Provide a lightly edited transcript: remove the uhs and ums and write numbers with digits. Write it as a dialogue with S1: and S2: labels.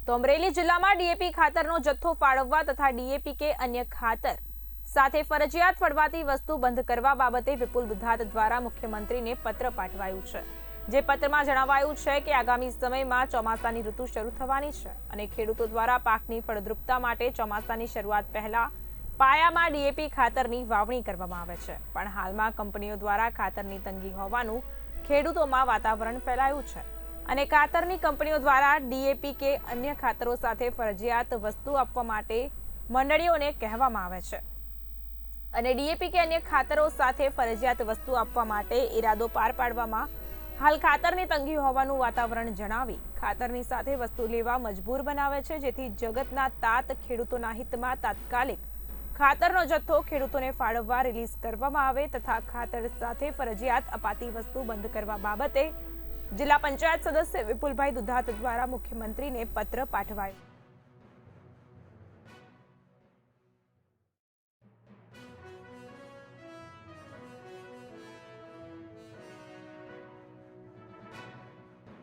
S1: તો અમરેલી જિલ્લામાં ડીએપી ખાતરનો જથ્થો ફાળવવા તથા ડીએપી કે અન્ય ખાતર સાથે ફરજિયાત ફળવાતી વસ્તુ બંધ કરવા બાબતે વિપુલ દુધાત દ્વારા મુખ્યમંત્રીને પત્ર પાઠવાયું છે। જે પત્રમાં જણાવાયું છે કે આગામી સમયમાં ચોમાસાની ઋતુ શરૂ થવાની છે અને ખેડૂતો દ્વારા પાકની ફળદ્રુપતા માટે ચોમાસાની શરૂઆત પહેલા પાયામાં ડીએપી ખાતરની વાવણી કરવામાં આવે છે, પણ હાલમાં કંપનીઓ દ્વારા ખાતરની તંગી હોવાનું ખેડૂતોમાં વાતાવરણ ફેલાયું છે અને ખાતરની કંપનીઓ દ્વારા ડીએપી કે અન્ય ખાતરો સાથે ફરજિયાત વસ્તુ આપવા માટે મંડળીઓને કહેવામાં આવે છે અને ડીએપી કે અન્ય ખાતરો સાથે ફરજિયાત વસ્તુ આપવા માટે ઇરાદો પાર પાડવામાં હાલ ખાતરની તંગી હોવાનું વાતાવરણ જણાવી ખાતરની સાથે વસ્તુ લેવા મજબૂર બનાવે છે, જેથી જગતના તાત ખેડૂતોના હિતમાં તાત્કાલિક ખાતરનો જથ્થો ખેડૂતોને ફાળવવા રિલીઝ કરવામાં આવે તથા ખાતર સાથે ફરજિયાત અપાતી વસ્તુ બંધ કરવા બાબતે જિલ્લા પંચાયત સદસ્ય વિપુલભાઈ દુધાત દ્વારા મુખ્યમંત્રીને પત્ર પાઠવાયો।